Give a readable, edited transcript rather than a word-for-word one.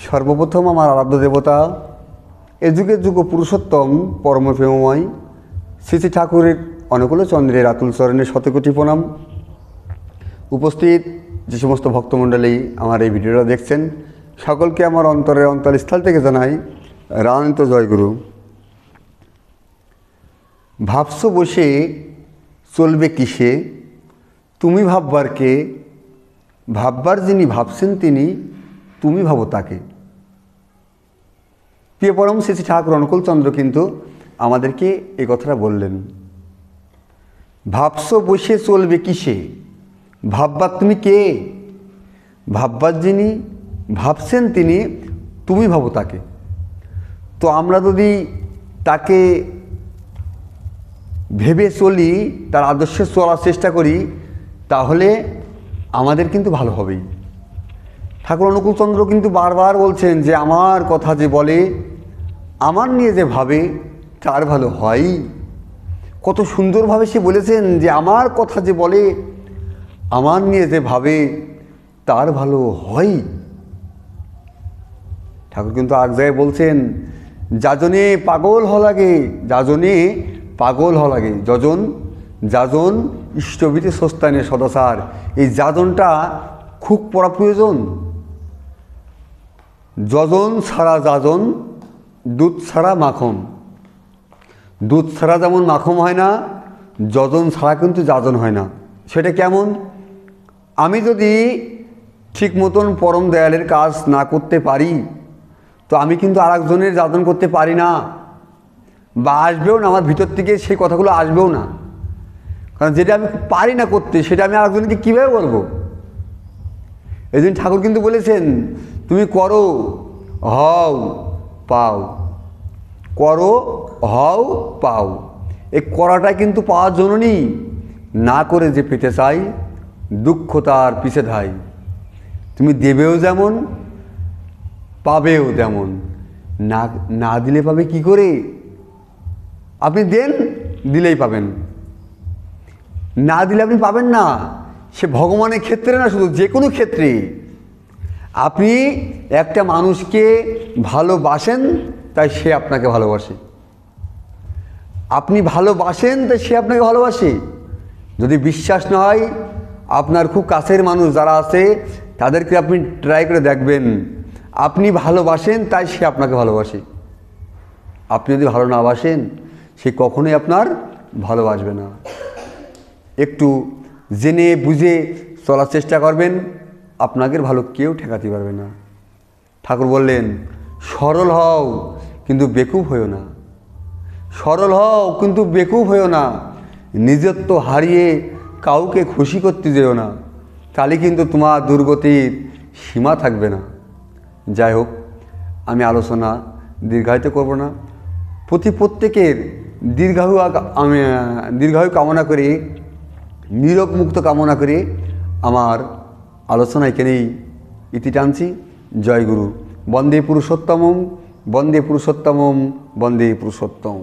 সর্বপ্রথম আমার আরাধ্য দেবতা এ যুগের যুগ পুরুষোত্তম পরম প্রেমময় শ্রী শ্রী ঠাকুরের অনুকূল চন্দ্রের আতুল চরণে শতকোটি প্রণাম। উপস্থিত যে সমস্ত ভক্তমণ্ডলী আমার এই ভিডিওটা দেখছেন সকলকে আমার অন্তরের অন্তরস্থল থেকে জানাই রামন্ত জয়গুরু। ভাবছো বসে চলবে কিসে, তুমি ভাববার কে, ভাববার যিনি ভাবছেন তিনি, তুমি ভাবো তাকে। প্রিয় পরম শ্রী শ্রী ঠাকুর অনুকূল চন্দ্র কিন্তু আমাদেরকে এই কথাটা বললেন, ভাবছো বসে চলবে কিসে, ভাববার তুমি কে, ভাববার যিনি ভাবছেন তিনি, তুমি ভাবো তাকে। তো আমরা যদি তাকে ভেবে চলি, তার আদর্শে চলার চেষ্টা করি, তাহলে আমাদের কিন্তু ভালো হবেই। ঠাকুর অনুকূল চন্দ্র কিন্তু বারবার বলছেন যে আমার কথা যে বলে, আমার নিয়ে যে ভাবে, তার ভালো হয়। কত সুন্দরভাবে সে বলেছেন যে আমার কথা যে বলে, আমার নিয়ে যে ভাবে, তার ভালো হয়। ঠাকুর কিন্তু এক জায়গায় বলছেন, যাজনে পাগল হ লাগে, যাজনে পাগল হ লাগে, যজন যাজন ইষ্টবিধি সস্তানে সদাচার। এই যাজনটা খুব পড়া প্রয়োজন। যজন ছাড়া যাজন, দুধ ছাড়া মাখন। দুধ ছাড়া যেমন মাখন হয় না, যজন ছাড়া কিন্তু যাজন হয় না। সেটা কেমন? আমি যদি ঠিক মতন পরম দয়ালের কাজ না করতে পারি, তো আমি কিন্তু আরেকজনের যাজন করতে পারি না, বা আসবেও না, আমার ভিতর থেকে সেই কথাগুলো আসবেও না। কারণ যেটা আমি পারি না করতে, সেটা আমি আরেকজনকে কীভাবে বলবো? এই জন্য ঠাকুর কিন্তু বলেছেন, তুমি করো হও পাও, করো হও পাও। এই করাটা কিন্তু পাওয়ার জন্য নেই, না করে যে পেতে চাই, দুঃখ তার পিছে ধাই। তুমি দেবেও যেমন, পাবেও তেমন। না না দিলে পাবে কি করে? আপনি দেন, দিলেই পাবেন। না দিলে আপনি পাবেন না। সে ভগবানের ক্ষেত্রে না, শুধু যে কোনো ক্ষেত্রে। আপনি একটা মানুষকে ভালোবাসেন, তাই সে আপনাকে ভালোবাসে। আপনি ভালোবাসেন, তাই সে আপনাকে ভালোবাসে। যদি বিশ্বাস না হয়, আপনার খুব কাছের মানুষ যারা আছে তাদেরকে আপনি ট্রাই করে দেখবেন। আপনি ভালোবাসেন, তাই সে আপনাকে ভালোবাসে। আপনি যদি ভালো না বাসেন, সে কখনোই আপনার ভালোবাসবে না। একটু জেনে বুঝে চলার চেষ্টা করবেন, আপনাদের ভালো কেউ ঠেকাতে পারবে না। ঠাকুর বললেন, সরল হও কিন্তু বেকুব হইও না। সরল হও কিন্তু বেকুব হইও না। নিজত্ব হারিয়ে কাউকে খুশি করতে যেও না, তাহলে কিন্তু তোমার দুর্গতির সীমা থাকবে না। যাই হোক, আমি আলোচনা দীর্ঘায়িত করব না। প্রত্যেকের দীর্ঘায়ু কামনা করে, নীরব মুক্ত কামনা করে আমার আলোচনা এখানেই ইতি টানছি। জয় গুরু। বন্দে পুরুষোত্তমম, বন্দে পুরুষোত্তমম, বন্দে পুরুষোত্তম।